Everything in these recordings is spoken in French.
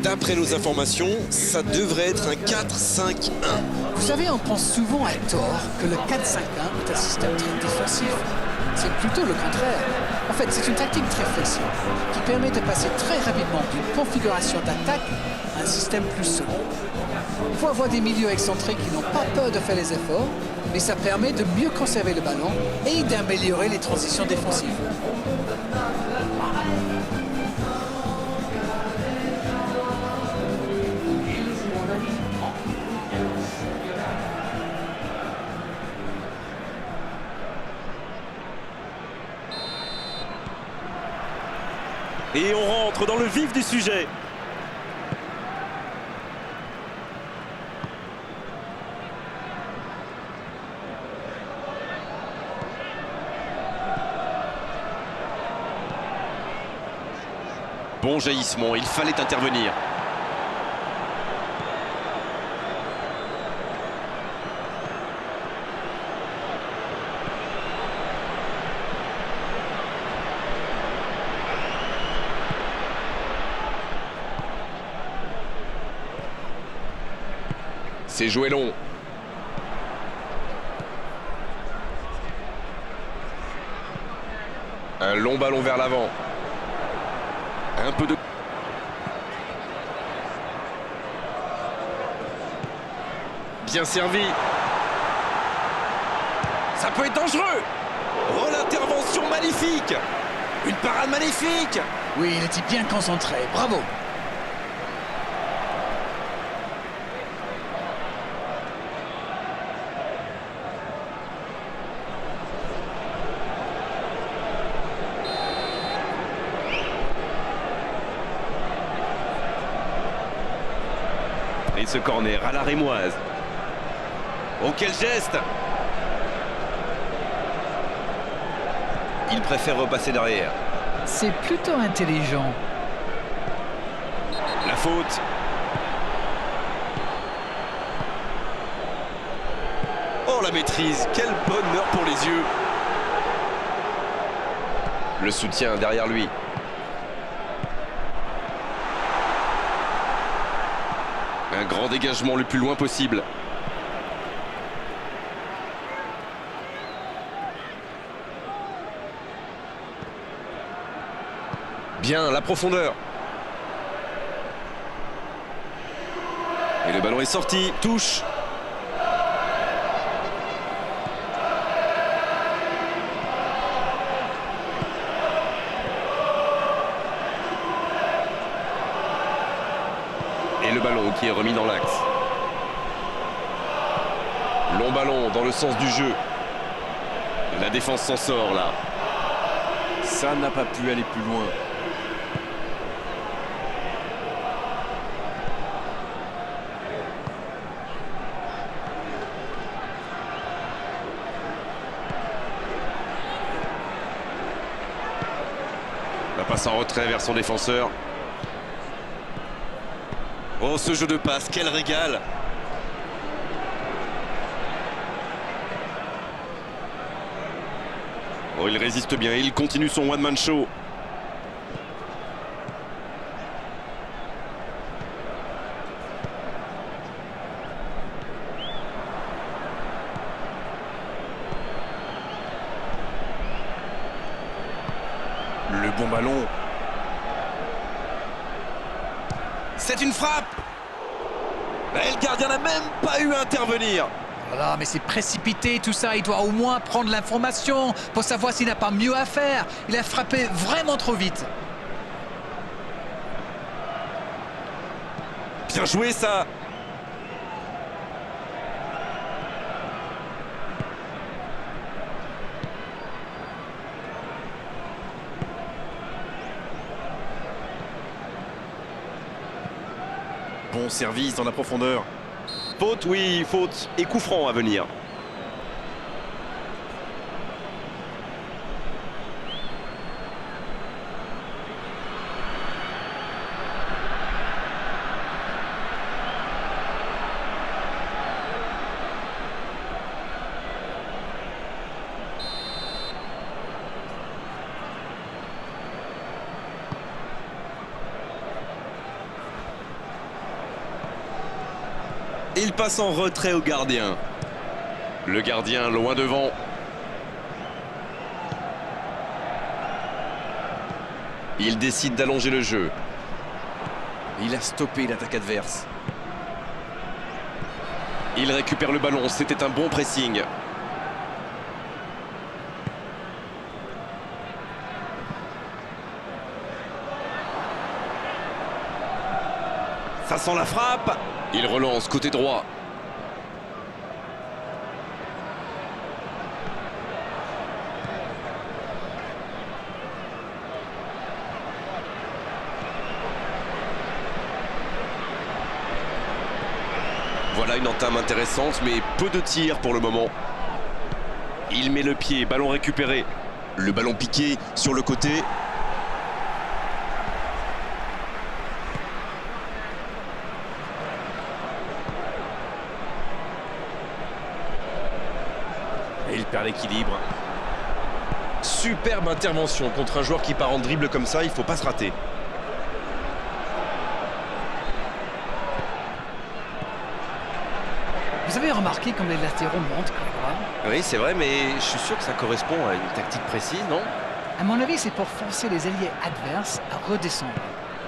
D'après nos informations, ça devrait être un 4-5-1. Vous savez, on pense souvent à tort que le 4-5-1 est un système très défensif. C'est plutôt le contraire. En fait, c'est une tactique très flexible qui permet de passer très rapidement d'une configuration d'attaque à un système plus solide. Il faut avoir des milieux excentrés qui n'ont pas peur de faire les efforts, mais ça permet de mieux conserver le ballon et d'améliorer les transitions défensives. Et on rentre dans le vif du sujet. Bon jaillissement, il fallait intervenir. C'est joué long. Un long ballon vers l'avant. Un peu de... Bien servi. Ça peut être dangereux. Oh, l'intervention magnifique. Une parade magnifique. Oui, il était bien concentré. Bravo. Et ce corner à la rémoise. Oh, quel geste! Il préfère repasser derrière. C'est plutôt intelligent. La faute. Oh, la maîtrise. Quel bonheur pour les yeux. Le soutien derrière lui. Un grand dégagement le plus loin possible. Bien, la profondeur. Et le ballon est sorti. Touche. Et le ballon qui est remis dans l'axe. Long ballon dans le sens du jeu. La défense s'en sort là. Ça n'a pas pu aller plus loin. La passe en retrait vers son défenseur. Oh, ce jeu de passe, quel régal! Oh, il résiste bien, il continue son one-man show. Le bon ballon. C'est une frappe. Et le gardien n'a même pas eu à intervenir. Voilà, mais c'est précipité tout ça. Il doit au moins prendre l'information pour savoir s'il n'a pas mieux à faire. Il a frappé vraiment trop vite. Bien joué ça. Bon service dans la profondeur. Faute, oui, faute. Et coup franc à venir. Il passe en retrait au gardien. Le gardien loin devant. Il décide d'allonger le jeu. Il a stoppé l'attaque adverse. Il récupère le ballon, c'était un bon pressing. Ça sent la frappe. Il relance côté droit. Voilà une entame intéressante, mais peu de tirs pour le moment. Il met le pied, ballon récupéré. Le ballon piqué sur le côté. Et il perd l'équilibre. Superbe intervention contre un joueur qui part en dribble comme ça, il ne faut pas se rater. Vous avez remarqué comme les latéraux montent, Grégoire? Oui, c'est vrai, mais je suis sûr que ça correspond à une tactique précise, non? À mon avis, c'est pour forcer les alliés adverses à redescendre.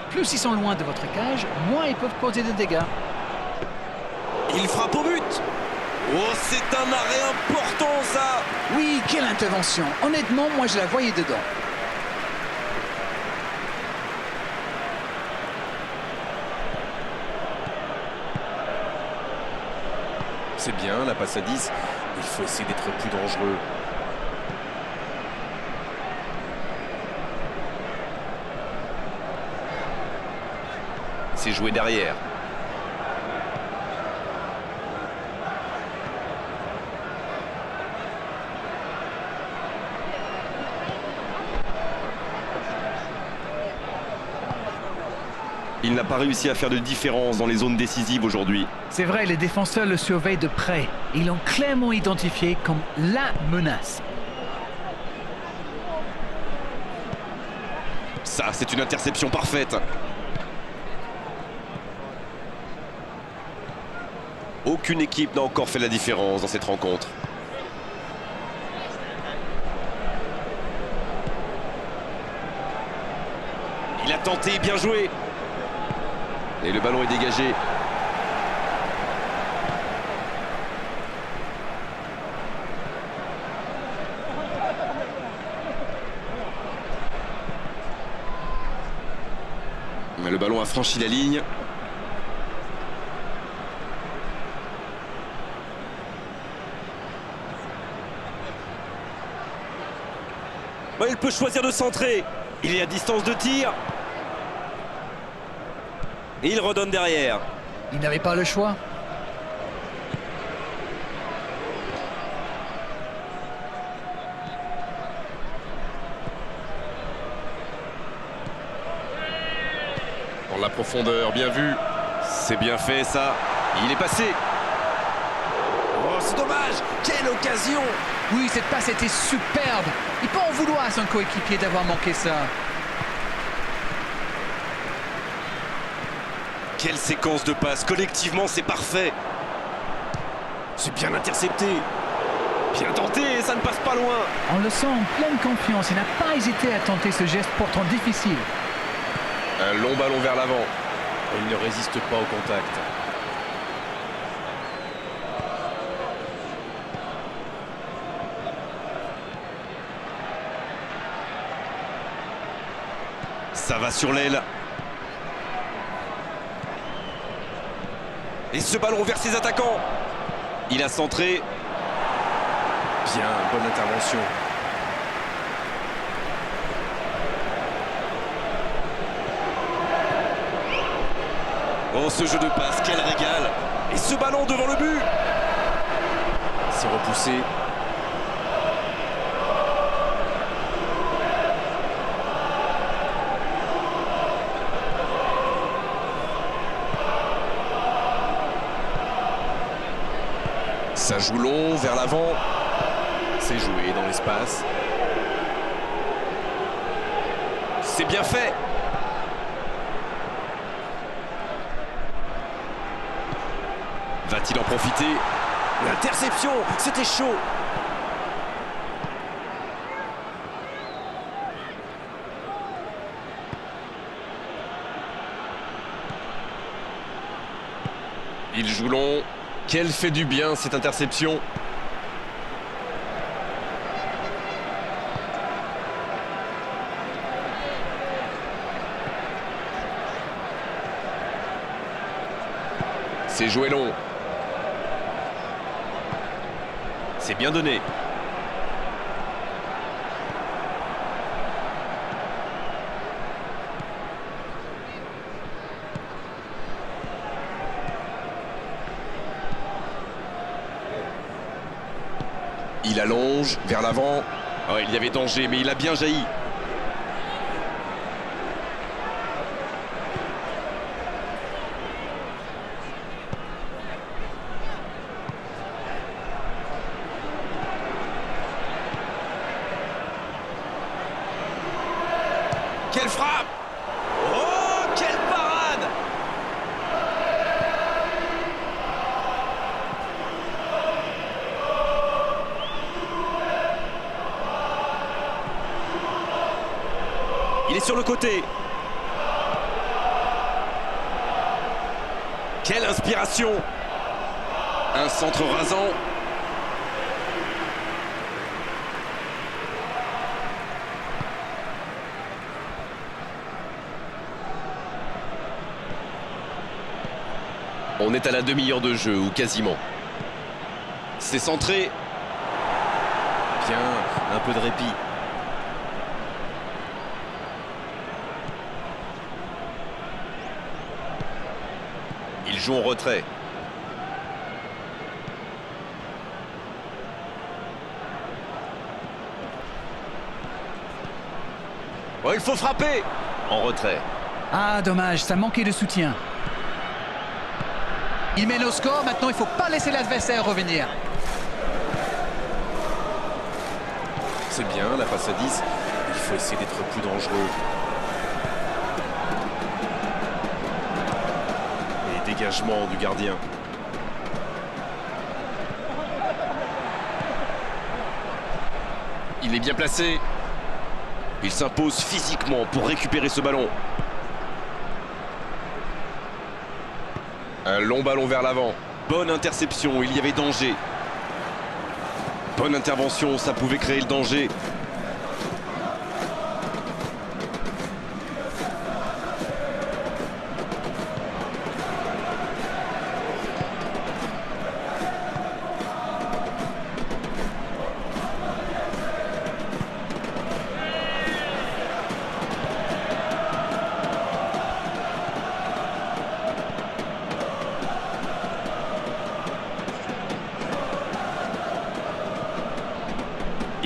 Plus ils sont loin de votre cage, moins ils peuvent causer de dégâts. Il frappe au but. Oh, c'est un arrêt important, ça. Oui, quelle intervention! Honnêtement, moi je la voyais dedans. C'est bien, la passe à 10. Il faut essayer d'être plus dangereux. C'est joué derrière. Il n'a pas réussi à faire de différence dans les zones décisives aujourd'hui. C'est vrai, les défenseurs le surveillent de près. Ils l'ont clairement identifié comme la menace. Ça, c'est une interception parfaite. Aucune équipe n'a encore fait la différence dans cette rencontre. Il a tenté, bien joué. Et le ballon est dégagé. Mais le ballon a franchi la ligne. Bah, il peut choisir de centrer. Il est à distance de tir. Et il redonne derrière. Il n'avait pas le choix. Dans la profondeur, bien vu. C'est bien fait, ça. Il est passé. Oh, c'est dommage. Quelle occasion. Oui, cette passe était superbe. Il peut en vouloir à son coéquipier d'avoir manqué ça. Quelle séquence de passes. Collectivement, c'est parfait. C'est bien intercepté. Bien tenté, ça ne passe pas loin. On le sent en pleine confiance. Il n'a pas hésité à tenter ce geste pourtant difficile. Un long ballon vers l'avant. Il ne résiste pas au contact. Ça va sur l'aile. Et ce ballon vers ses attaquants. Il a centré. Bien, bonne intervention. Oh, ce jeu de passe, quel régal. Et ce ballon devant le but. C'est repoussé. Ça joue long, vers l'avant. C'est joué dans l'espace. C'est bien fait. Va-t-il en profiter? L'interception, c'était chaud. Il joue long. Quel fait du bien cette interception. C'est joué long. C'est bien donné. Il allonge vers l'avant. Oh, il y avait danger, mais il a bien jailli. Quelle frappe! Oh, quelle parade! Il est sur le côté. Quelle inspiration! Un centre rasant. On est à la demi-heure de jeu, ou quasiment. C'est centré. Bien, un peu de répit. Il joue en retrait. Oh, il faut frapper! En retrait. Ah, dommage, ça manquait de soutien. Il mène au score, maintenant il ne faut pas laisser l'adversaire revenir. C'est bien, la passe à 10. Il faut essayer d'être plus dangereux. Et dégagement du gardien. Il est bien placé. Il s'impose physiquement pour récupérer ce ballon. Un long ballon vers l'avant. Bonne interception, il y avait danger. Bonne intervention, ça pouvait créer le danger.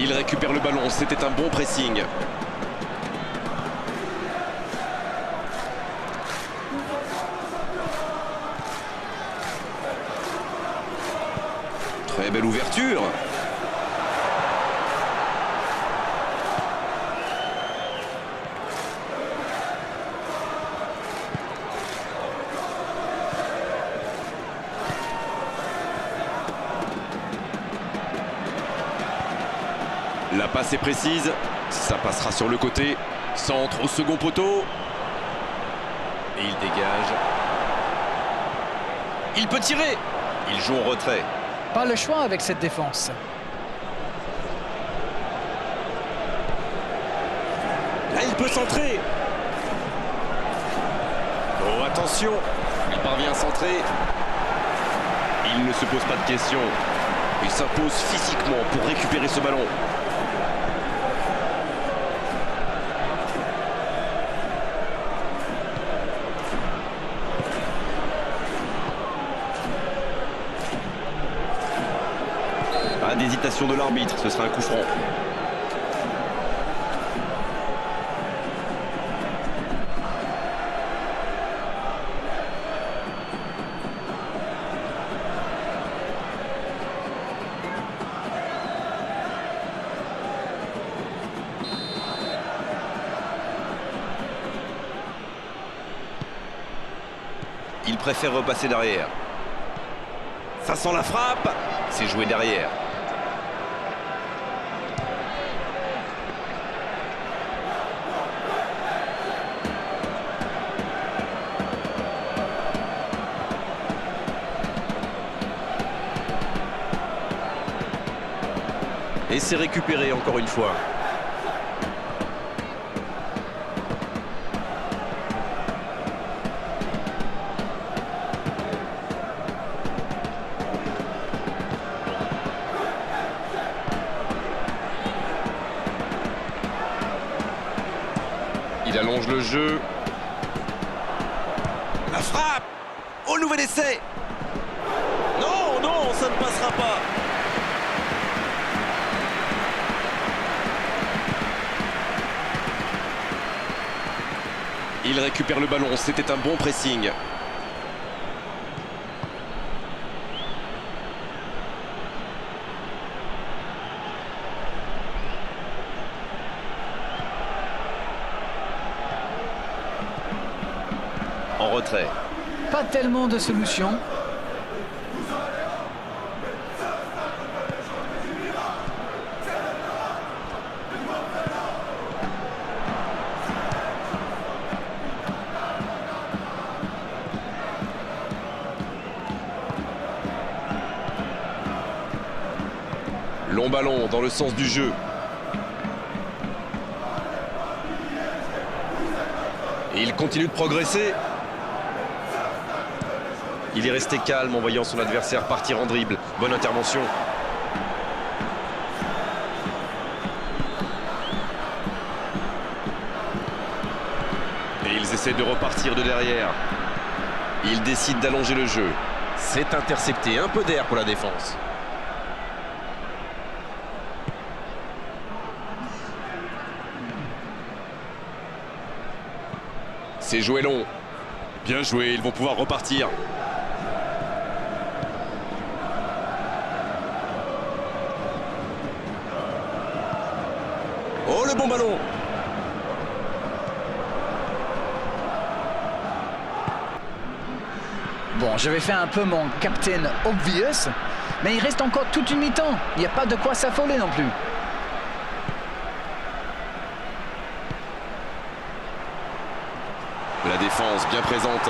Il récupère le ballon, c'était un bon pressing. Très belle ouverture. La passe est précise, ça passera sur le côté. Centre au second poteau. Et il dégage. Il peut tirer. Il joue en retrait. Pas le choix avec cette défense. Là, il peut centrer. Oh, attention. Il parvient à centrer. Il ne se pose pas de questions. Il s'impose physiquement pour récupérer ce ballon. Pas d'hésitation de l'arbitre, ce sera un coup franc. Il préfère repasser derrière. Ça sent la frappe. C'est joué derrière. Et c'est récupéré encore une fois. Il allonge le jeu. La frappe. Au nouvel essai. Non, non, ça ne passera pas. Il récupère le ballon, c'était un bon pressing. En retrait. Pas tellement de solutions. Long ballon dans le sens du jeu. Et il continue de progresser. Il est resté calme en voyant son adversaire partir en dribble. Bonne intervention. Et ils essaient de repartir de derrière. Ils décident d'allonger le jeu. C'est intercepté, un peu d'air pour la défense. C'est joué long. Bien joué, ils vont pouvoir repartir. Oh, le bon ballon. Bon, je vais faire un peu mon Captain Obvious, mais il reste encore toute une mi-temps. Il n'y a pas de quoi s'affoler non plus. La défense bien présente.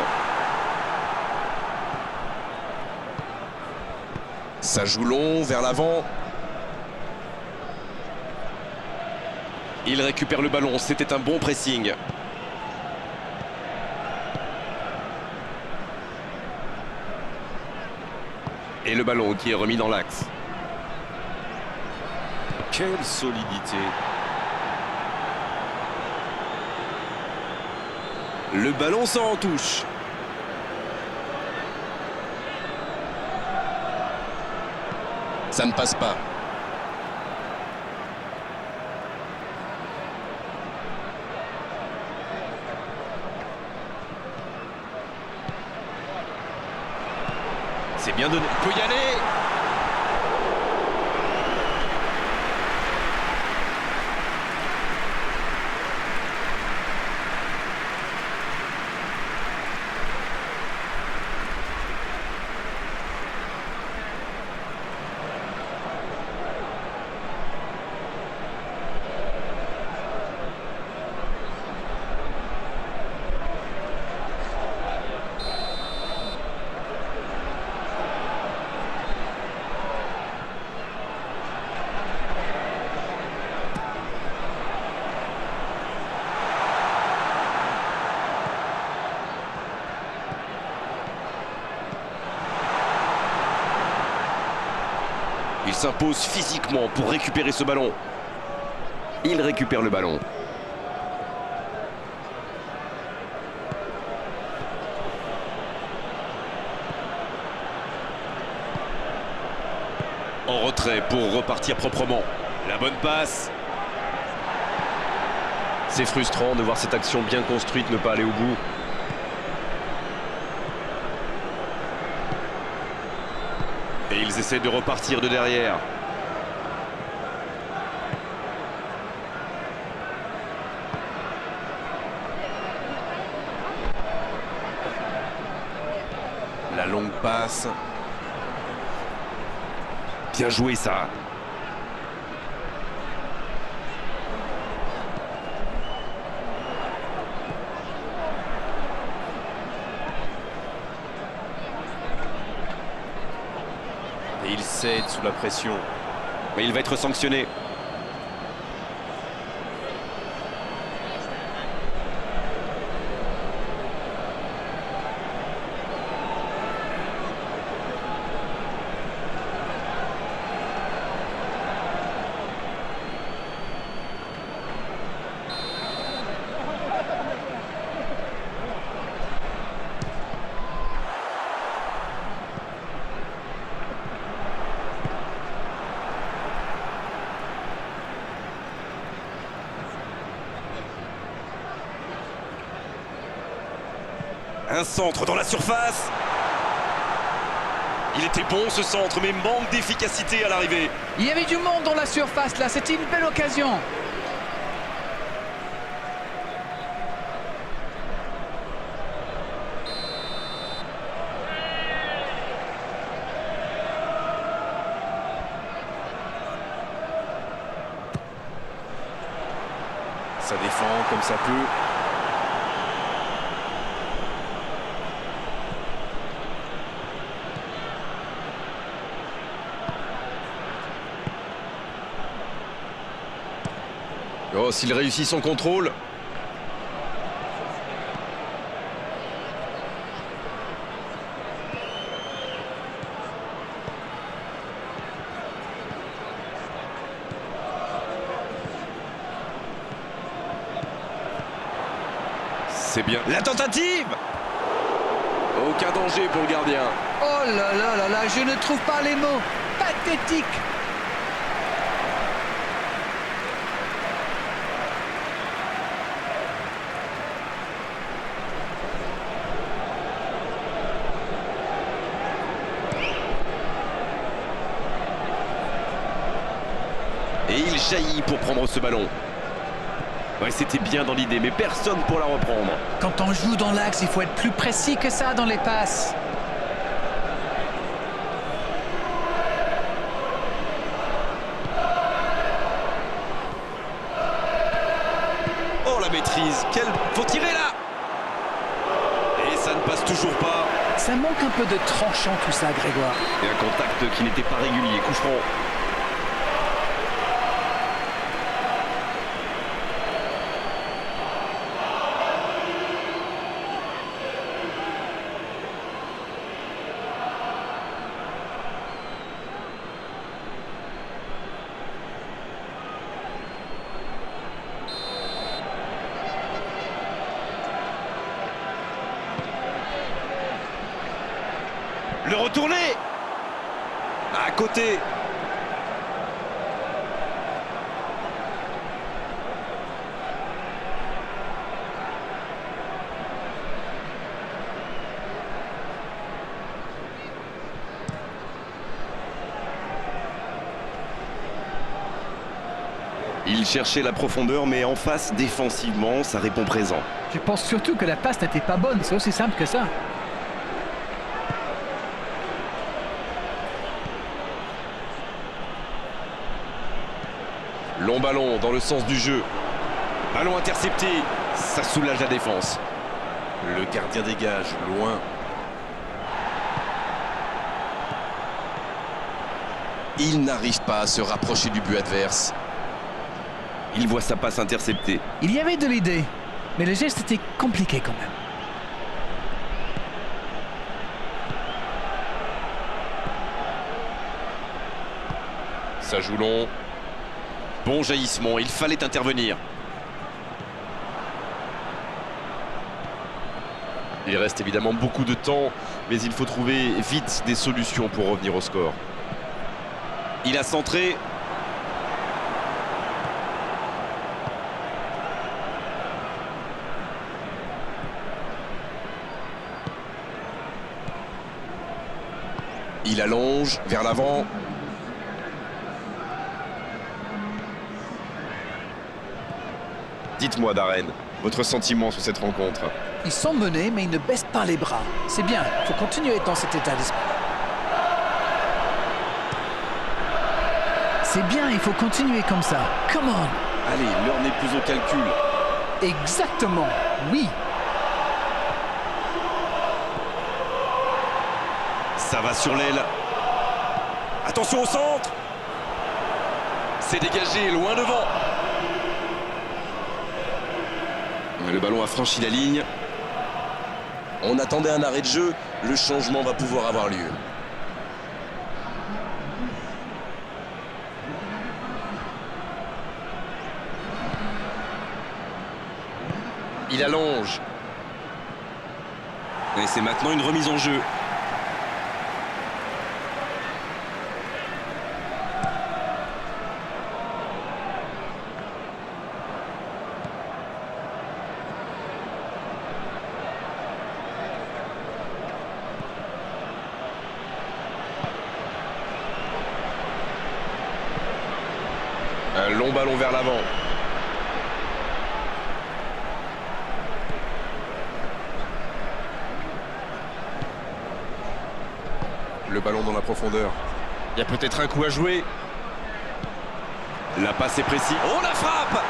Ça joue long vers l'avant. Il récupère le ballon, c'était un bon pressing. Et le ballon qui est remis dans l'axe. Quelle solidité. Le ballon sort en touche. Ça ne passe pas. C'est bien donné. Il peut y aller. Il s'impose physiquement pour récupérer ce ballon. Il récupère le ballon. En retrait pour repartir proprement. La bonne passe. C'est frustrant de voir cette action bien construite ne pas aller au bout. Et ils essaient de repartir de derrière. La longue passe. Bien joué ça. Et il cède sous la pression. Mais il va être sanctionné. Un centre dans la surface. Il était bon ce centre, mais manque d'efficacité à l'arrivée. Il y avait du monde dans la surface là, c'était une belle occasion. Ça défend comme ça peut. Oh, s'il réussit son contrôle. C'est bien. La tentative. Aucun danger pour le gardien. Oh là là là là, je ne trouve pas les mots. Pathétique. Et il jaillit pour prendre ce ballon. Ouais, c'était bien dans l'idée, mais personne pour la reprendre. Quand on joue dans l'axe, il faut être plus précis que ça dans les passes. Oh, la maîtrise. Faut tirer là. Et ça ne passe toujours pas. Ça manque un peu de tranchant tout ça, Grégoire. Et un contact qui n'était pas régulier. Coup franc. Le retourner. À côté. Il cherchait la profondeur, mais en face, défensivement, ça répond présent. Je pense surtout que la passe n'était pas bonne, c'est aussi simple que ça. Long ballon dans le sens du jeu. Ballon intercepté, ça soulage la défense. Le gardien dégage, loin. Il n'arrive pas à se rapprocher du but adverse. Il voit sa passe interceptée. Il y avait de l'idée, mais le geste était compliqué quand même. Ça joue long. Bon jaillissement, il fallait intervenir. Il reste évidemment beaucoup de temps, mais il faut trouver vite des solutions pour revenir au score. Il a centré. Il allonge vers l'avant. Dites-moi, Darren, votre sentiment sur cette rencontre? Ils sont menés, mais ils ne baissent pas les bras. C'est bien, il faut continuer dans cet état d'esprit. C'est bien, il faut continuer comme ça. Come on. Allez, l'heure n'est plus au calcul. Exactement, oui. Ça va sur l'aile. Attention au centre. C'est dégagé, loin devant. Le ballon a franchi la ligne. On attendait un arrêt de jeu. Le changement va pouvoir avoir lieu. Il allonge. Et c'est maintenant une remise en jeu. Un long ballon vers l'avant. Le ballon dans la profondeur. Il y a peut-être un coup à jouer. La passe est précise. Oh, la frappe!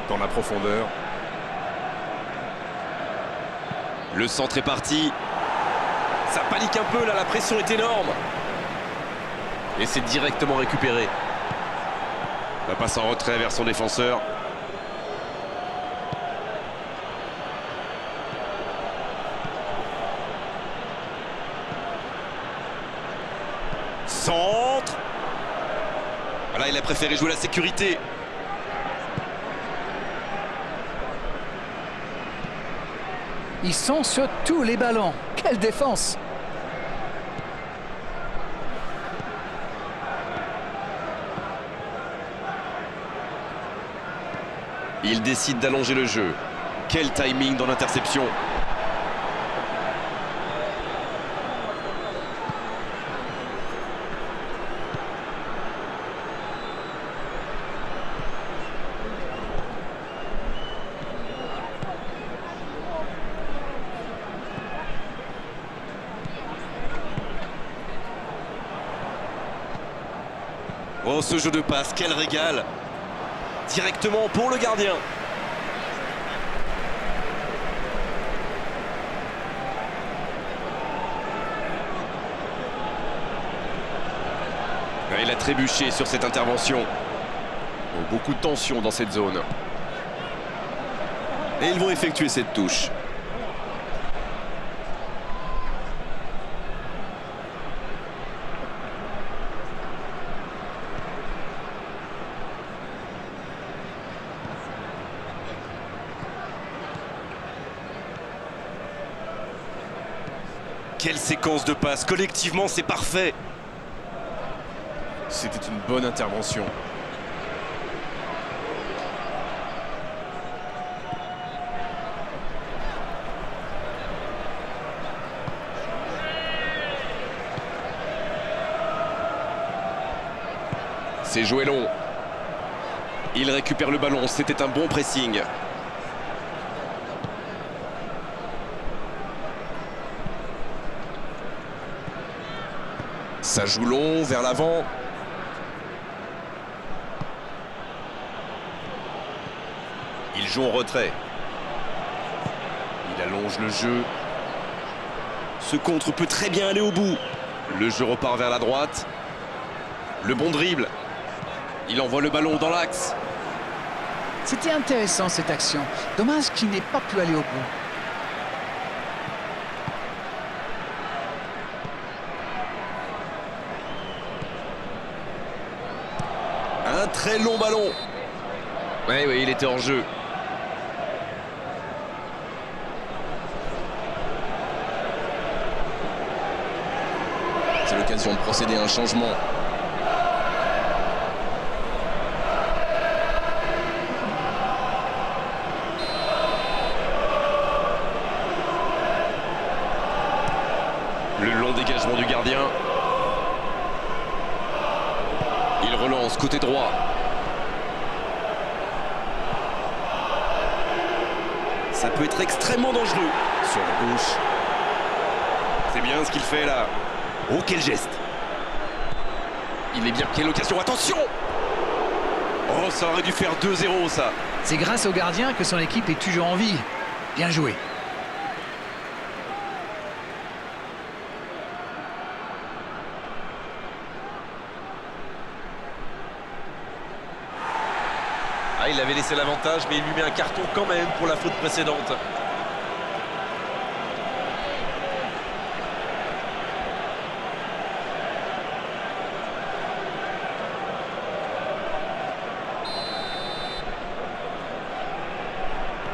Dans la profondeur. Le centre est parti. Ça panique un peu là, la pression est énorme. Et c'est directement récupéré. La passe en retrait vers son défenseur. Centre. Voilà, il a préféré jouer la sécurité. Ils sont sur tous les ballons. Quelle défense! Il décide d'allonger le jeu. Quel timing dans l'interception. Oh, ce jeu de passe, quel régal! Directement pour le gardien. Il a trébuché sur cette intervention. Oh, beaucoup de tension dans cette zone. Et ils vont effectuer cette touche. Quelle séquence de passes, collectivement c'est parfait. C'était une bonne intervention. C'est joué long. Il récupère le ballon, c'était un bon pressing. Ça joue long, vers l'avant. Il joue en retrait. Il allonge le jeu. Ce contre peut très bien aller au bout. Le jeu repart vers la droite. Le bon dribble. Il envoie le ballon dans l'axe. C'était intéressant cette action. Dommage qu'il n'ait pas pu aller au bout. Un très long ballon. Oui, il était hors jeu. C'est l'occasion de procéder à un changement. Le long dégagement du gardien. relance côté droit. Ça peut être extrêmement dangereux. Sur la gauche. C'est bien ce qu'il fait là. Oh, quel geste. Il est bien. Quelle occasion. Attention. Oh, ça aurait dû faire 2-0 ça. C'est grâce au gardien que son équipe est toujours en vie. Bien joué. Ah, il avait laissé l'avantage, mais il lui met un carton quand même pour la faute précédente.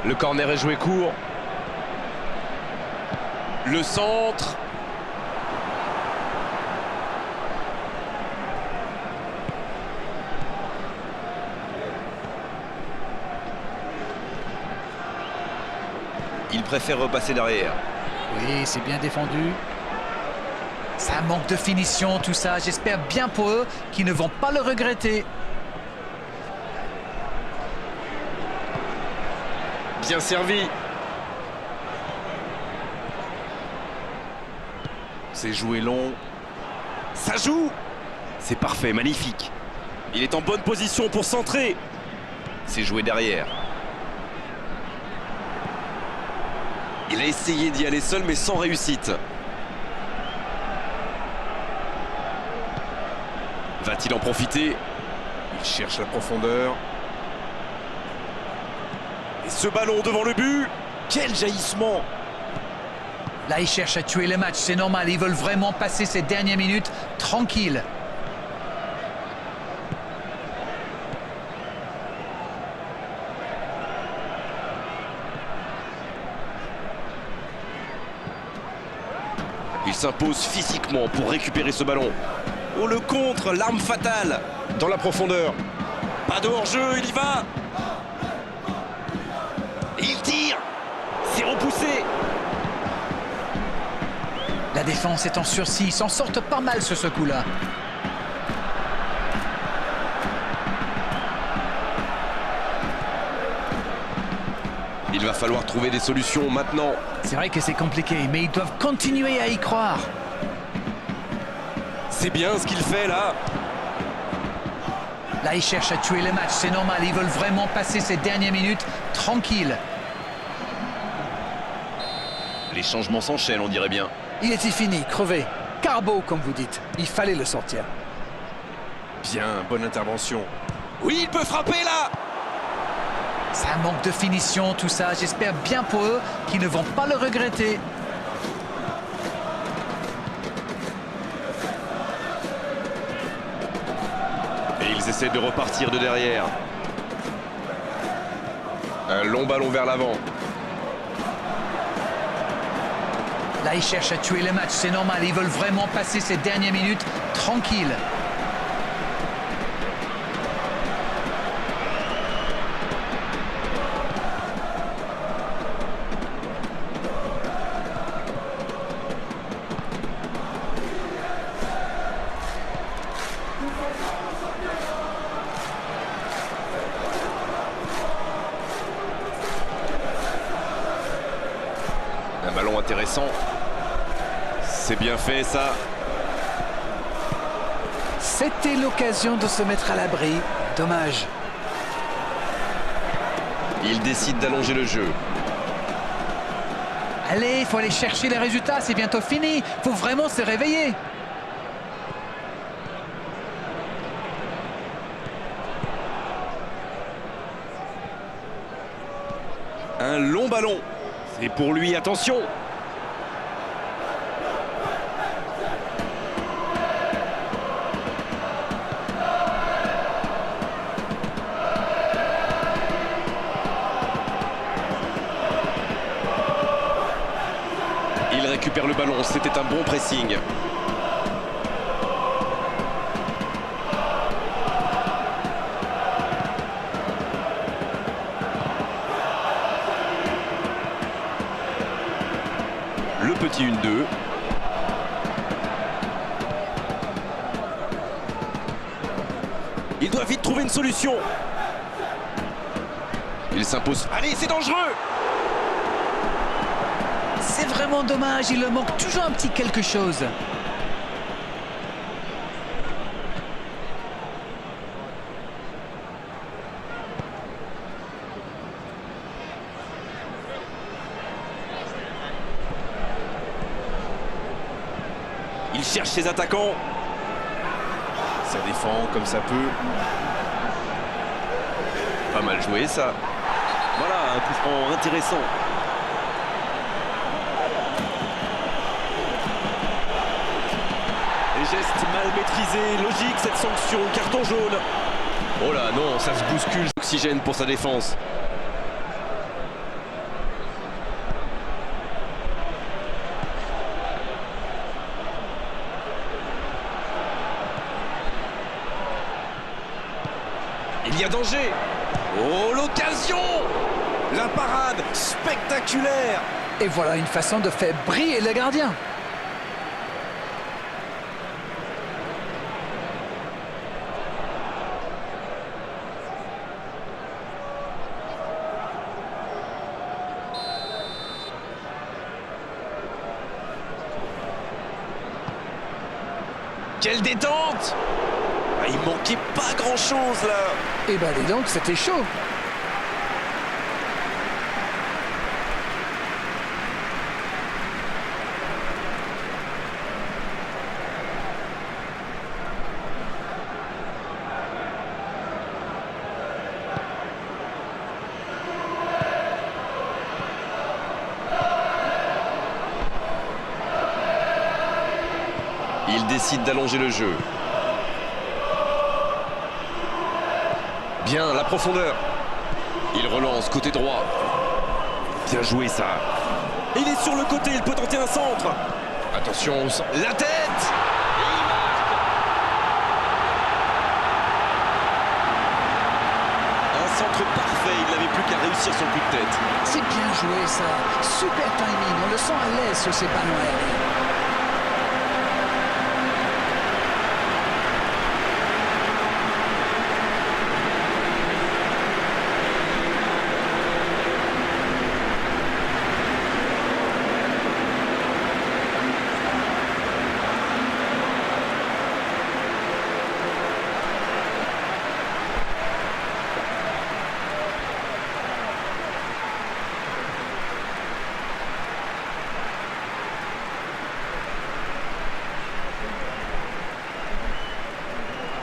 Le corner est joué court. Le centre. Il préfère repasser derrière. Oui, c'est bien défendu. Ça manque de finition, tout ça. J'espère bien pour eux qu'ils ne vont pas le regretter. Bien servi. C'est joué long. Ça joue. C'est parfait, magnifique. Il est en bonne position pour centrer. C'est joué derrière. Il a essayé d'y aller seul, mais sans réussite. Va-t-il en profiter? Il cherche la profondeur. Et ce ballon devant le but. Quel jaillissement! Là, ils cherchent à tuer le match. C'est normal. Ils veulent vraiment passer ces dernières minutes tranquilles. Il s'impose physiquement pour récupérer ce ballon. Oh, le contre, l'arme fatale. Dans la profondeur. Pas de hors-jeu, il y va. Et il tire. C'est repoussé. La défense est en sursis. Ils s'en sortent pas mal sur ce coup-là. Il va falloir trouver des solutions maintenant. C'est vrai que c'est compliqué, mais ils doivent continuer à y croire. C'est bien ce qu'il fait là. Là, ils cherchent à tuer le match. C'est normal. Ils veulent vraiment passer ces dernières minutes tranquilles. Les changements s'enchaînent, on dirait bien. Il était fini, crevé. Carbo, comme vous dites. Il fallait le sortir. Bien, bonne intervention. Oui, il peut frapper là. Ça manque de finition, tout ça. J'espère bien pour eux qu'ils ne vont pas le regretter. Et ils essaient de repartir de derrière. Un long ballon vers l'avant. Là, ils cherchent à tuer le match. C'est normal. Ils veulent vraiment passer ces dernières minutes tranquilles. Un ballon intéressant. C'est bien fait ça. C'était l'occasion de se mettre à l'abri. Dommage. Il décide d'allonger le jeu. Allez, il faut aller chercher les résultats. C'est bientôt fini. Il faut vraiment se réveiller. Un long ballon. C'est pour lui, attention. Il récupère le ballon, c'était un bon pressing. Le petit 1-2. Il doit vite trouver une solution. Il s'impose. Allez, c'est dangereux. C'est vraiment dommage, il leur manque toujours un petit quelque chose. Il cherche ses attaquants. Ça défend comme ça peut. Pas mal joué ça. Voilà, un coup franc intéressant. Les gestes mal maîtrisés, logique cette sanction, carton jaune. Oh là non, ça se bouscule. Oxygène pour sa défense. Il y a danger. Oh, l'occasion. La parade spectaculaire. Et voilà une façon de faire briller le gardien. Quelle détente. Ah, il manquait pas grand-chose là. Et ben dis donc, c'était chaud. Il décide d'allonger le jeu. Bien, la profondeur. Il relance côté droit. Bien joué ça. Il est sur le côté, il peut tenter un centre. Attention, la tête. Un centre parfait, il n'avait plus qu'à réussir son coup de tête. C'est bien joué ça. Super timing, on le sent à l'aise sur ces ballons aériens.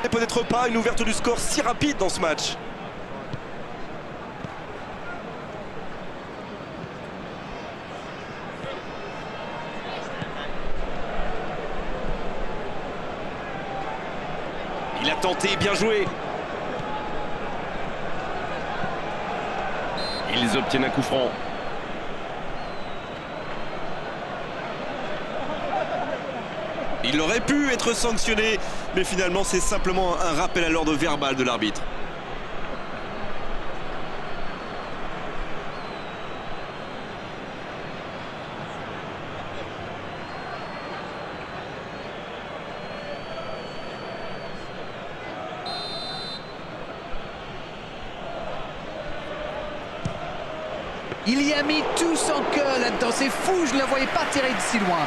Et peut-être pas une ouverture du score si rapide dans ce match. Il a tenté, bien joué. Ils obtiennent un coup franc. Il aurait pu être sanctionné, mais finalement c'est simplement un rappel à l'ordre verbal de l'arbitre. Il y a mis tout son cœur là-dedans, c'est fou, je ne la voyais pas tirer de si loin.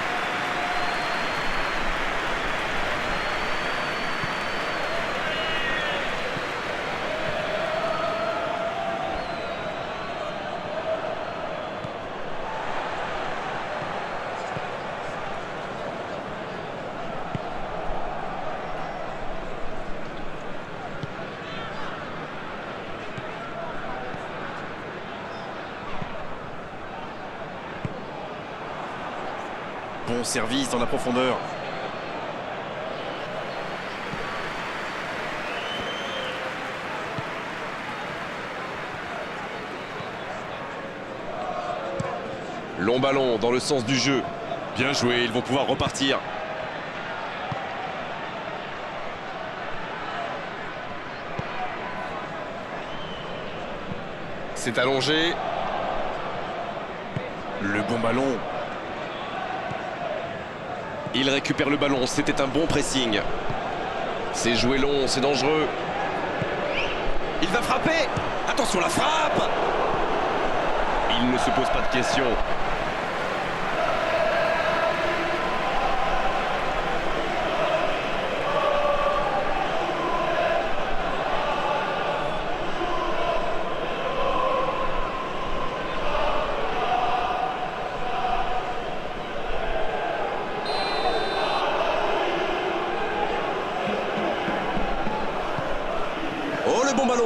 Bon service dans la profondeur. Long ballon dans le sens du jeu. Bien joué, ils vont pouvoir repartir. C'est allongé. Le bon ballon. Il récupère le ballon, c'était un bon pressing. C'est joué long, c'est dangereux. Il va frapper. Attention, la frappe. Il ne se pose pas de questions. Oh, le bon ballon.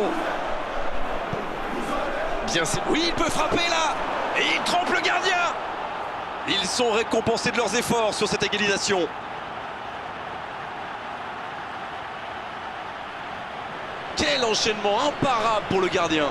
Bien, oui, il peut frapper là. Et il trompe le gardien. Ils sont récompensés de leurs efforts sur cette égalisation. Quel enchaînement imparable pour le gardien.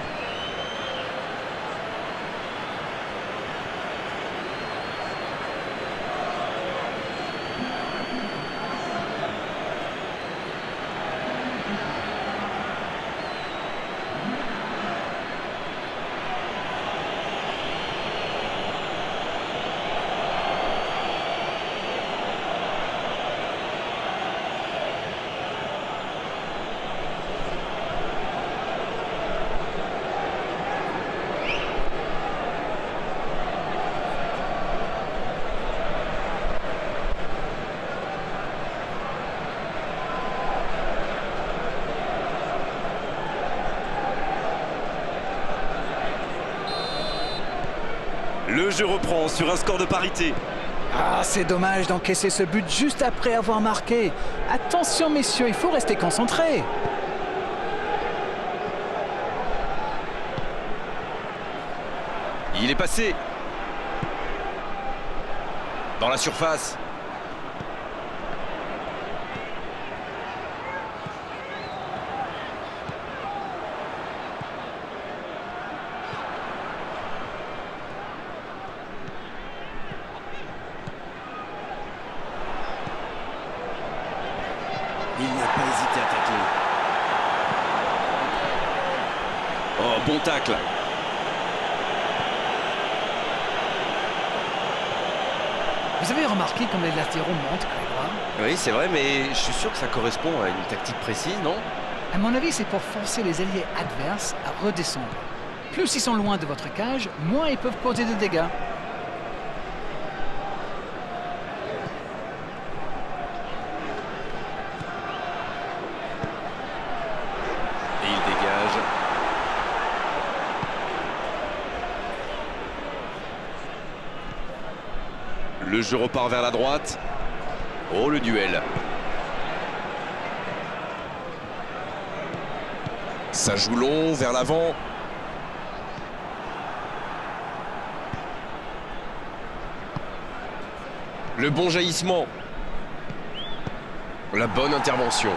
Le jeu reprend sur un score de parité. Ah, c'est dommage d'encaisser ce but juste après avoir marqué. Attention messieurs, il faut rester concentré. Il est passé. Dans la surface. Il n'a pas hésité à tacler. Oh, bon tacle. Vous avez remarqué comme les latéraux montent à droite? Oui, c'est vrai, mais je suis sûr que ça correspond à une tactique précise, non? À mon avis, c'est pour forcer les alliés adverses à redescendre. Plus ils sont loin de votre cage, moins ils peuvent causer de dégâts. Et il dégage. Le jeu repart vers la droite. Oh, le duel. Ça joue long vers l'avant. Le bon jaillissement. La bonne intervention.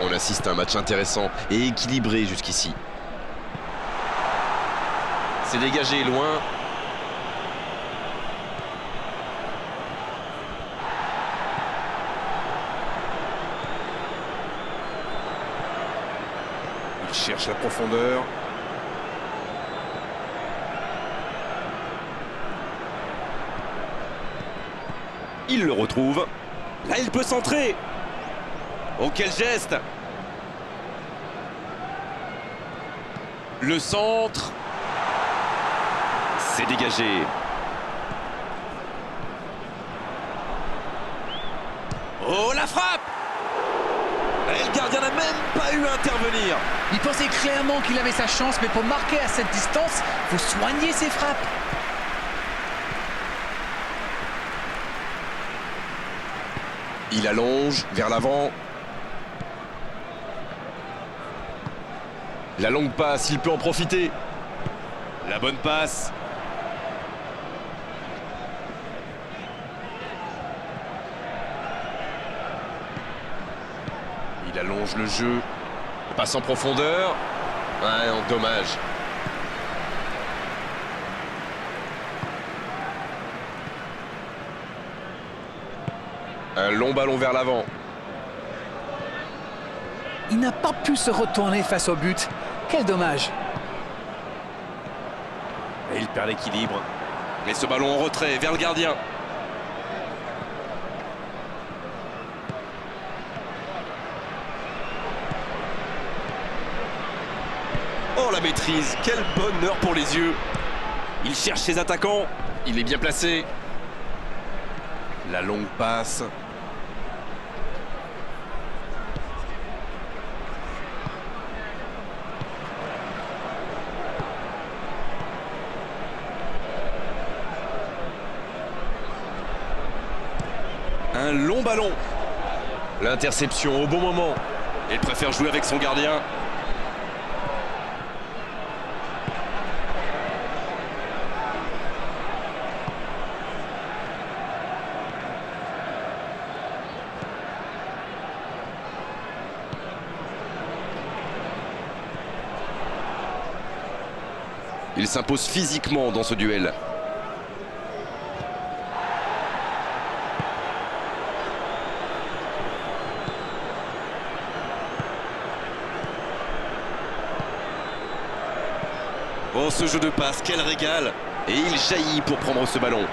On assiste à un match intéressant et équilibré jusqu'ici. C'est dégagé loin. Il cherche la profondeur. Il le retrouve. Là, il peut centrer. Oh, quel geste! Le centre. C'est dégagé. Oh, la frappe! Et le gardien n'a même pas eu à intervenir. Il pensait clairement qu'il avait sa chance, mais pour marquer à cette distance, il faut soigner ses frappes. Il allonge vers l'avant. La longue passe, il peut en profiter. La bonne passe. Il allonge le jeu. Passe en profondeur. Ouais, non, dommage. Un long ballon vers l'avant. Il n'a pas pu se retourner face au but. Quel dommage. Et il perd l'équilibre. Et ce ballon en retrait vers le gardien. Oh la maîtrise, quel bonheur pour les yeux. Il cherche ses attaquants, il est bien placé. La longue passe. Un long ballon. L'interception au bon moment. Il préfère jouer avec son gardien. Il s'impose physiquement dans ce duel. Oh, ce jeu de passe, quel régal! Et il jaillit pour prendre ce ballon.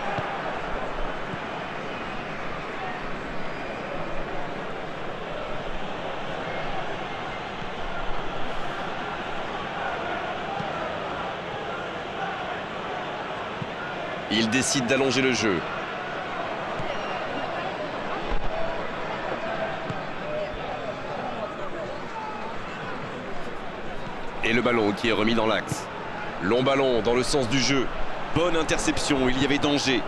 Il décide d'allonger le jeu. Et le ballon qui est remis dans l'axe. Long ballon dans le sens du jeu. Bonne interception, il y avait danger.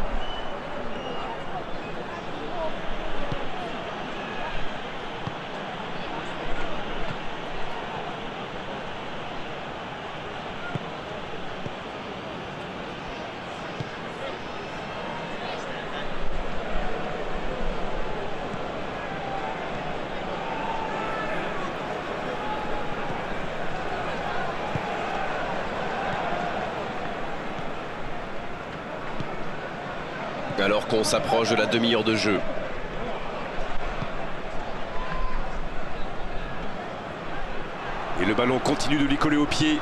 Alors qu'on s'approche de la demi-heure de jeu. Et le ballon continue de lui coller au pied.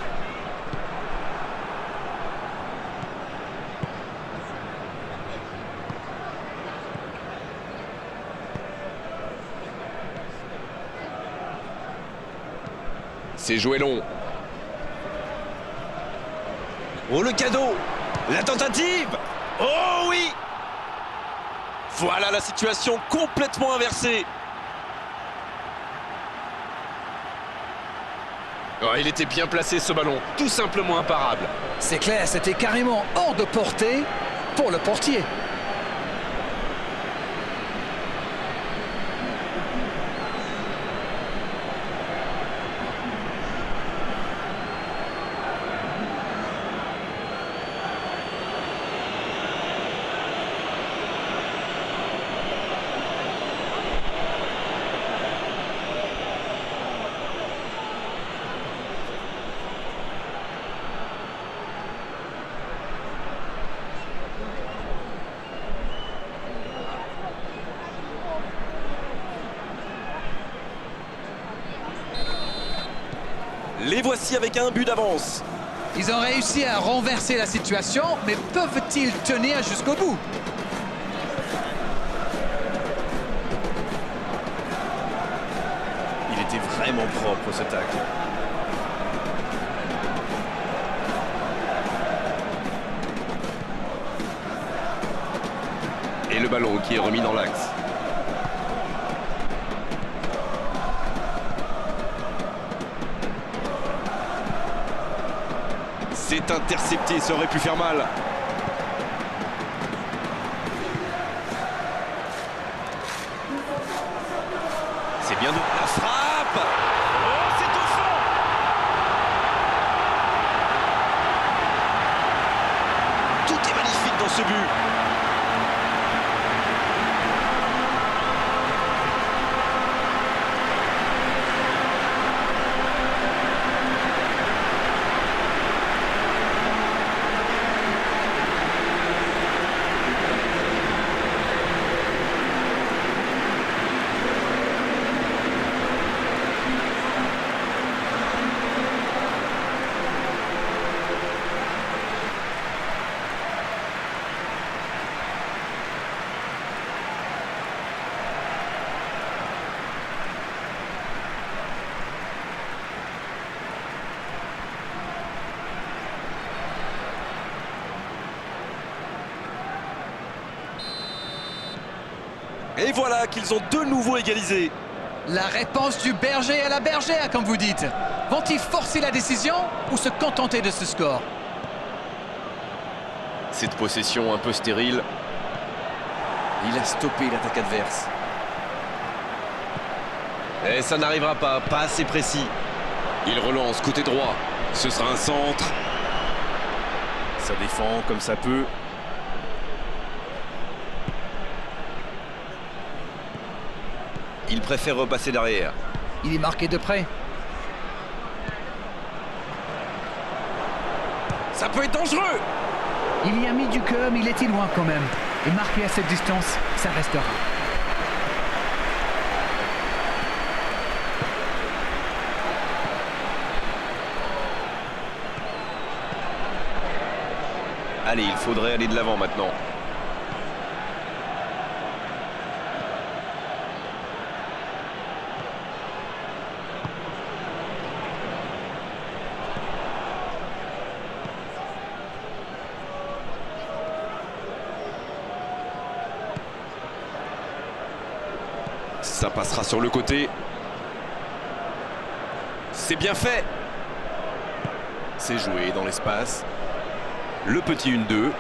C'est joué long. Oh, le cadeau! La tentative! Oh oui! Voilà la situation complètement inversée. Oh, il était bien placé ce ballon, tout simplement imparable. C'est clair, c'était carrément hors de portée pour le portier. Les voici avec un but d'avance. Ils ont réussi à renverser la situation, mais peuvent-ils tenir jusqu'au bout? Il était vraiment propre ce tacle. Et le ballon qui est remis dans l'axe. C'est intercepté, ça aurait pu faire mal. C'est bien de la frappe. Oh, c'est au fond. Tout est magnifique dans ce but. Et voilà qu'ils ont de nouveau égalisé. La réponse du berger à la bergère, comme vous dites. Vont-ils forcer la décision ou se contenter de ce score? Cette possession un peu stérile. Il a stoppé l'attaque adverse. Et ça n'arrivera pas assez précis. Il relance côté droit. Ce sera un centre. Ça défend comme ça peut. Il préfère repasser derrière. Il est marqué de près. Ça peut être dangereux. Il y a mis du cœur, mais il était loin quand même. Et marqué à cette distance, ça restera. Allez, il faudrait aller de l'avant maintenant. Ça passera sur le côté. C'est bien fait. C'est joué dans l'espace. Le petit 1-2.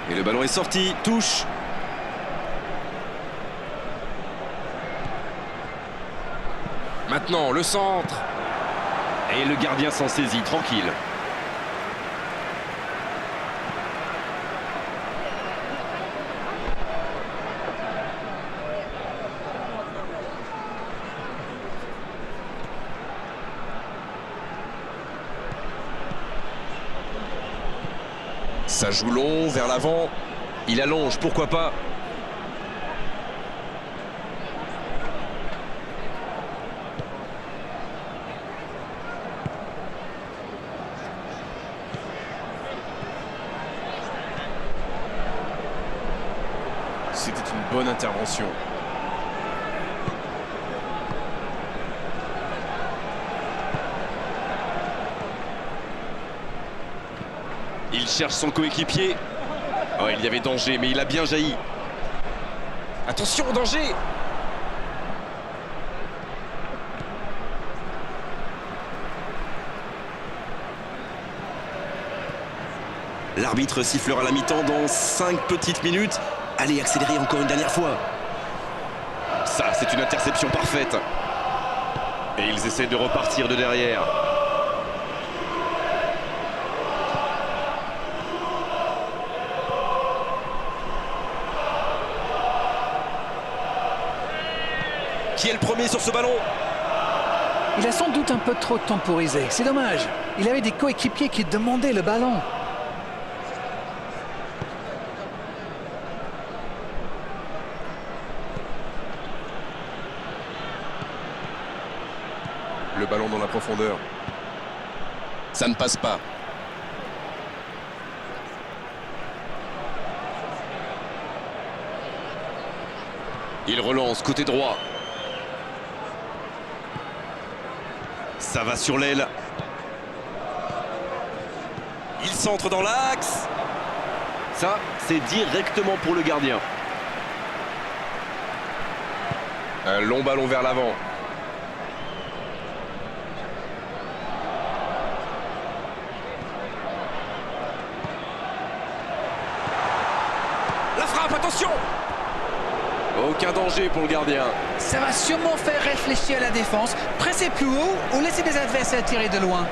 Et le ballon est sorti. Touche. Maintenant, le centre. Et le gardien s'en saisit, tranquille. Ça joue long, vers l'avant. Il allonge, pourquoi pas. C'était une bonne intervention. Il cherche son coéquipier. Oh, il y avait danger, mais il a bien jailli. Attention, danger! L'arbitre sifflera la mi-temps dans 5 petites minutes. Allez, accélérez encore une dernière fois. Ça, c'est une interception parfaite. Et ils essaient de repartir de derrière. Qui est le premier sur ce ballon? Il a sans doute un peu trop temporisé. C'est dommage. Il avait des coéquipiers qui demandaient le ballon. Le ballon dans la profondeur. Ça ne passe pas. Il relance côté droit. Ça va sur l'aile. Il centre dans l'axe. Ça, c'est directement pour le gardien. Un long ballon vers l'avant. La frappe, attention! Aucun danger pour le gardien. Ça va sûrement faire réfléchir la défense. Presser plus haut ou laisser des adversaires tirer de loin.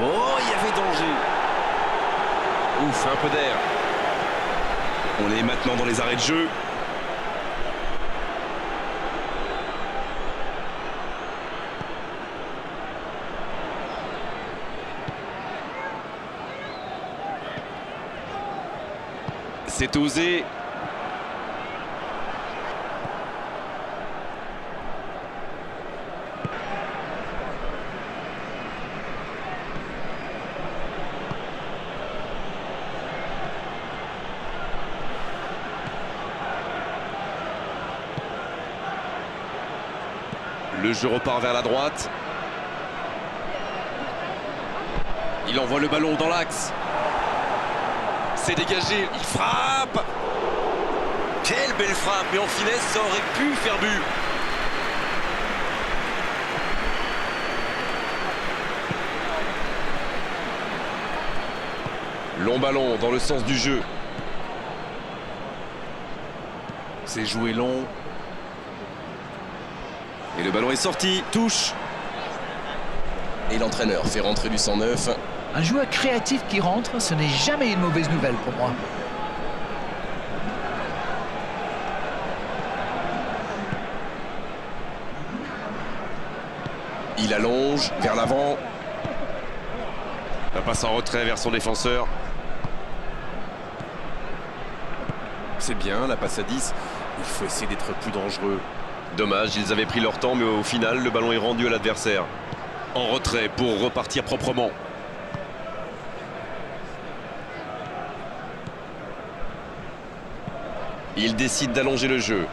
Oh, il y avait danger. Ouf, un peu d'air. On est maintenant dans les arrêts de jeu. C'est osé. Le jeu repart vers la droite. Il envoie le ballon dans l'axe. C'est dégagé, il frappe. Quelle belle frappe, mais en finesse, ça aurait pu faire but. Long ballon dans le sens du jeu. C'est joué long. Et le ballon est sorti, touche. Et l'entraîneur fait rentrer du 109. Un joueur créatif qui rentre, ce n'est jamais une mauvaise nouvelle pour moi. Il allonge vers l'avant. La passe en retrait vers son défenseur. C'est bien, la passe à 10. Il faut essayer d'être plus dangereux. Dommage, ils avaient pris leur temps, mais au final, le ballon est rendu à l'adversaire. En retrait pour repartir proprement. Il décide d'allonger le jeu.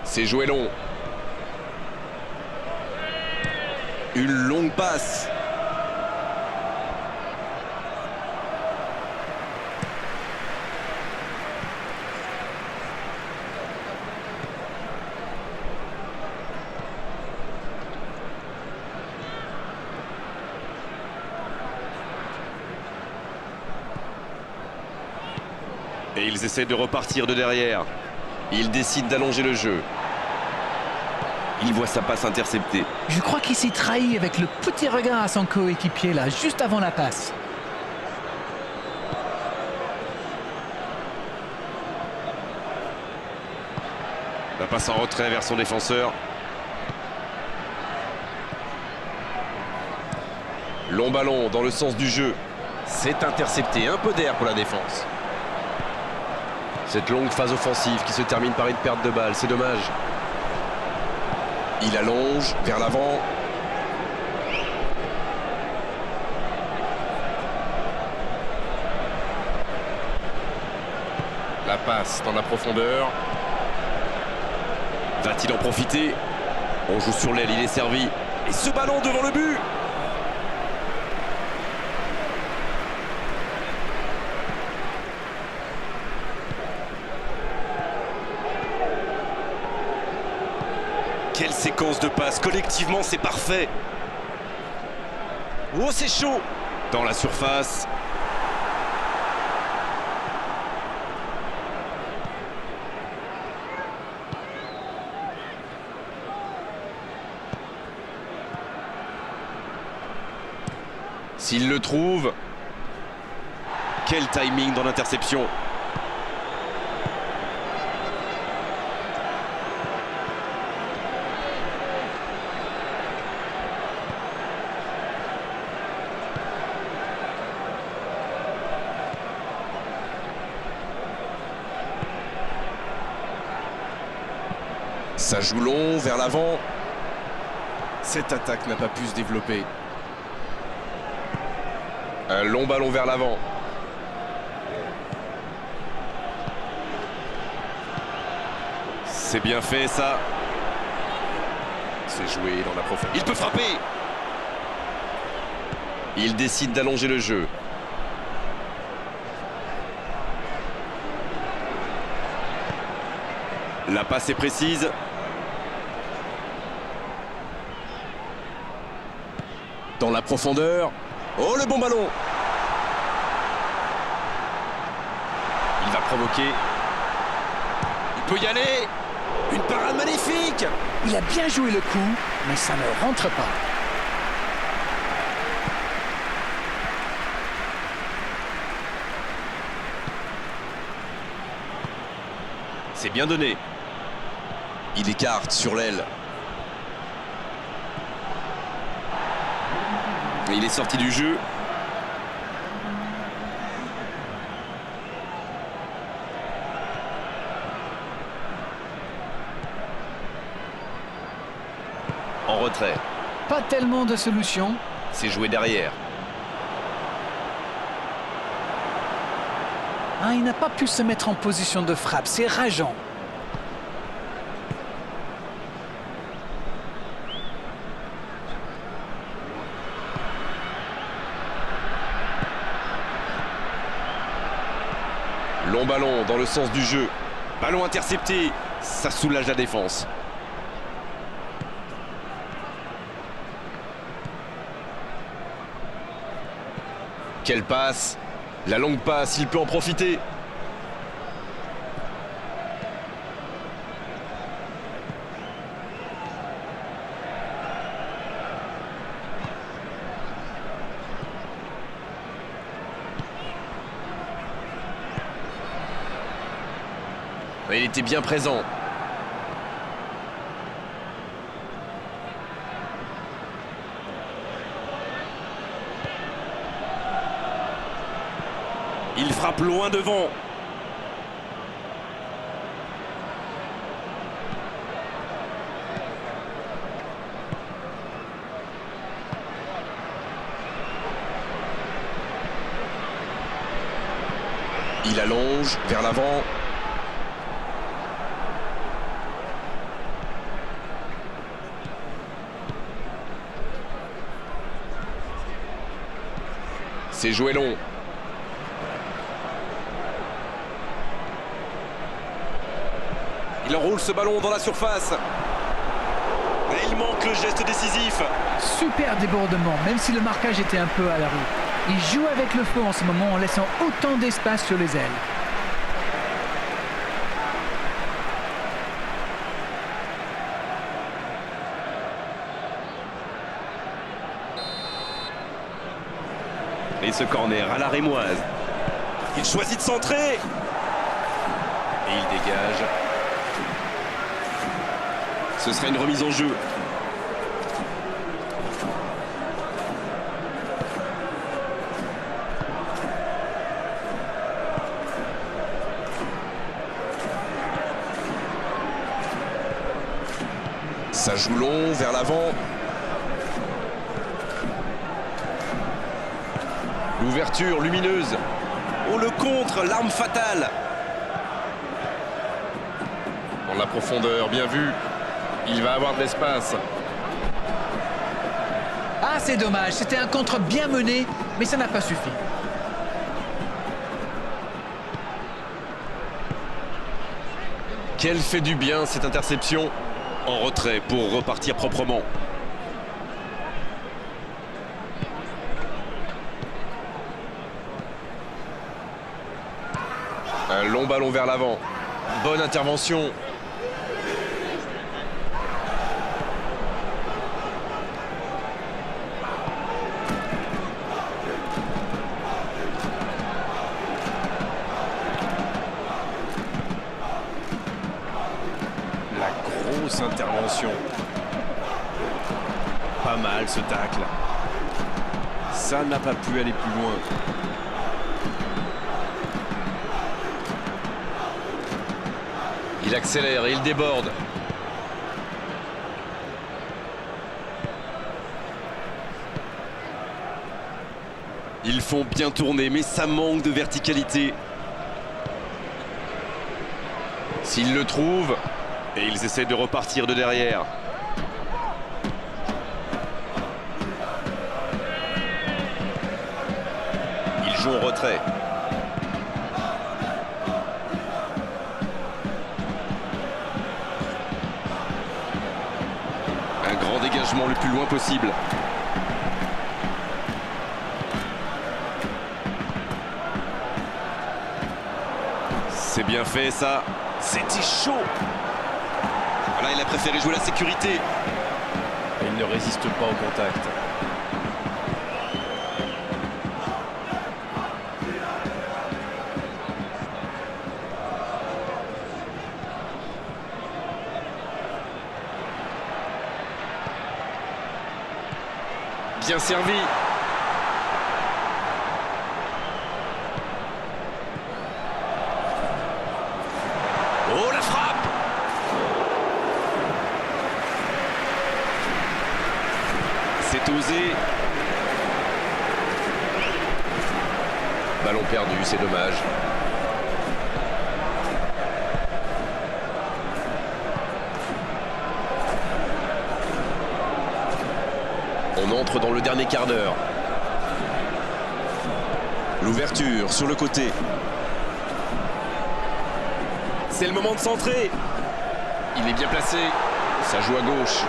C'est joué long. Une longue passe. Et ils essaient de repartir de derrière. Il décide d'allonger le jeu. Il voit sa passe interceptée. Je crois qu'il s'est trahi avec le petit regard à son coéquipier là, juste avant la passe. La passe en retrait vers son défenseur. Long ballon dans le sens du jeu. C'est intercepté, un peu d'air pour la défense. Cette longue phase offensive qui se termine par une perte de balle, c'est dommage. Il allonge vers l'avant. La passe dans la profondeur. Va-t-il en profiter? On joue sur l'aile, il est servi. Et ce ballon devant le but! Quelle séquence de passes, collectivement c'est parfait. Oh c'est chaud. Dans la surface. S'il le trouve. Quel timing dans l'interception. Ça joue long vers l'avant. Cette attaque n'a pas pu se développer. Un long ballon vers l'avant. C'est bien fait ça. C'est joué dans la profondeur. Il peut frapper. Il décide d'allonger le jeu. La passe est précise. Dans la profondeur. Oh, le bon ballon. Il va provoquer. Il peut y aller. Une parade magnifique. Il a bien joué le coup, mais ça ne rentre pas. C'est bien donné. Il écarte sur l'aile. Il est sorti du jeu. En retrait. Pas tellement de solutions. C'est joué derrière. Ah, il n'a pas pu se mettre en position de frappe, c'est rageant. Long ballon dans le sens du jeu. Ballon intercepté, ça soulage la défense. Quelle passe! La longue passe, il peut en profiter. Il était bien présent. Il frappe loin devant. Il allonge vers l'avant. C'est joué long. Il enroule ce ballon dans la surface. Et il manque le geste décisif. Super débordement, même si le marquage était un peu à la rue. Il joue avec le feu en ce moment en laissant autant d'espace sur les ailes. Et ce corner à la rémoise. Il choisit de centrer. Et il dégage. Ce serait une remise en jeu. Ça joue long vers l'avant. L'ouverture lumineuse. Oh, le contre, l'arme fatale. Dans la profondeur, bien vu. Il va avoir de l'espace. Ah, c'est dommage, c'était un contre bien mené, mais ça n'a pas suffi. Quelle fait du bien cette interception. En retrait pour repartir proprement. Un long ballon vers l'avant. Bonne intervention. La grosse intervention. Pas mal ce tacle. Ça n'a pas pu aller plus loin. Il accélère et il déborde. Ils font bien tourner, mais ça manque de verticalité. S'ils le trouvent, et ils essaient de repartir de derrière. Ils jouent en retrait. Un grand dégagement le plus loin possible. C'est bien fait ça. C'était chaud. Là, il a préféré jouer la sécurité. Et il ne résiste pas au contact. Bien servi. Oh, la frappe! C'est osé. Ballon perdu, c'est dommage. On entre dans le dernier quart d'heure. L'ouverture sur le côté. C'est le moment de centrer. Il est bien placé. Ça joue à gauche.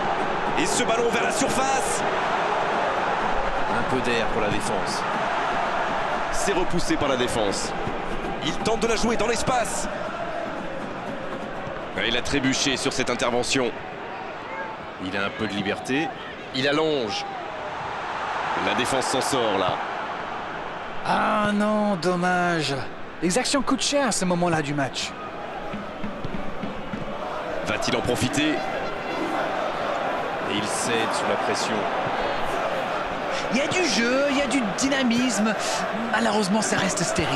Et ce ballon vers la surface. Un peu d'air pour la défense. C'est repoussé par la défense. Il tente de la jouer dans l'espace. Il a trébuché sur cette intervention. Il a un peu de liberté. Il allonge. La défense s'en sort là. Ah non, dommage. Les actions coûtent cher à ce moment-là du match. Va-t-il en profiter? Et il cède sous la pression. Il y a du jeu, il y a du dynamisme. Malheureusement, ça reste stérile.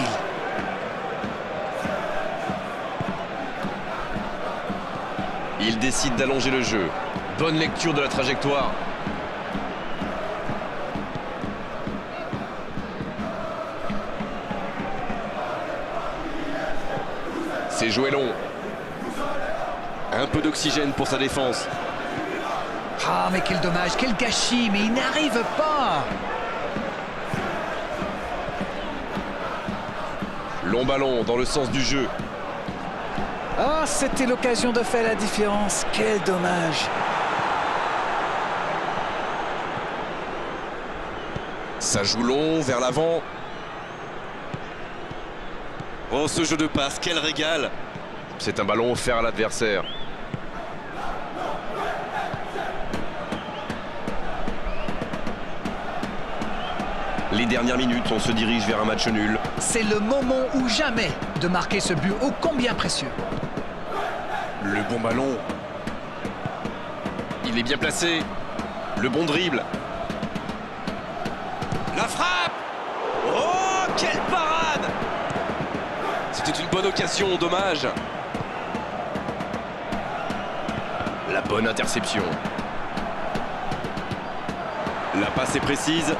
Il décide d'allonger le jeu. Bonne lecture de la trajectoire. C'est joué long. Un peu d'oxygène pour sa défense. Ah, mais quel dommage, quel gâchis, mais il n'arrive pas. Long ballon dans le sens du jeu. Ah, c'était l'occasion de faire la différence. Quel dommage. Ça joue long vers l'avant. Oh, ce jeu de passe, quel régal! C'est un ballon offert à l'adversaire. Les dernières minutes, on se dirige vers un match nul. C'est le moment ou jamais de marquer ce but ô combien précieux. Le bon ballon. Il est bien placé. Le bon dribble. La frappe! Oh, quelle parade! C'était une bonne occasion, dommage. La bonne interception. La passe est précise.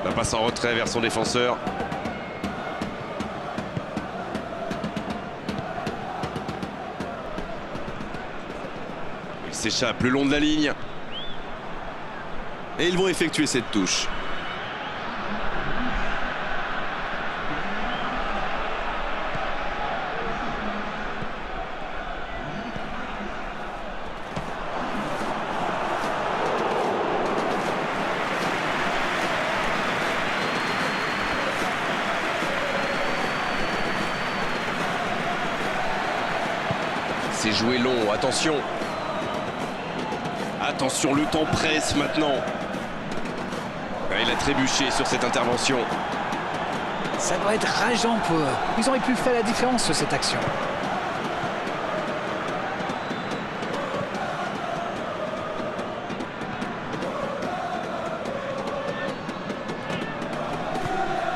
La passe en retrait vers son défenseur. Il s'échappe le long de la ligne. Et ils vont effectuer cette touche. C'est joué long, attention. Attention, le temps presse maintenant. Il a trébuché sur cette intervention. Ça doit être rageant pour eux. Ils auraient pu faire la différence sur cette action.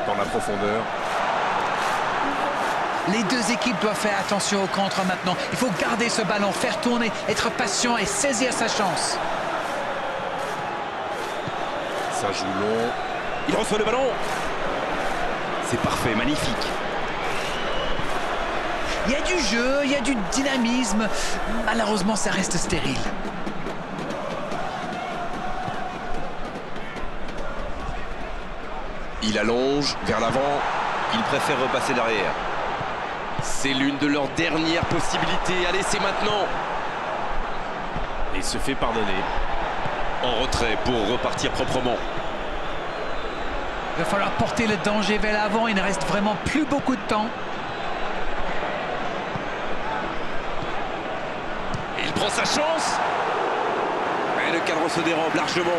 Dans la profondeur. Les deux équipes doivent faire attention au contre maintenant. Il faut garder ce ballon, faire tourner, être patient et saisir sa chance. Ça joue long. Il reçoit le ballon. C'est parfait, magnifique. Il y a du jeu, il y a du dynamisme. Malheureusement, ça reste stérile. Il allonge vers l'avant. Il préfère repasser derrière. C'est l'une de leurs dernières possibilités. Allez, c'est maintenant. Et se fait pardonner. En retrait pour repartir proprement. Il va falloir porter le danger vers l'avant. Il ne reste vraiment plus beaucoup de temps. Il prend sa chance. Et le cadre se dérobe largement.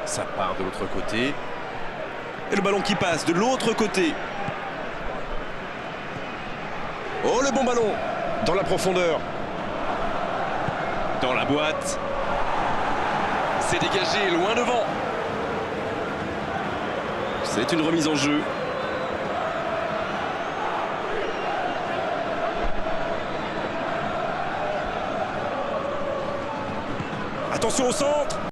Ça part de l'autre côté. Et le ballon qui passe de l'autre côté. Oh, le bon ballon. Dans la profondeur. Dans la boîte. C'est dégagé loin devant. C'est une remise en jeu. Attention au centre.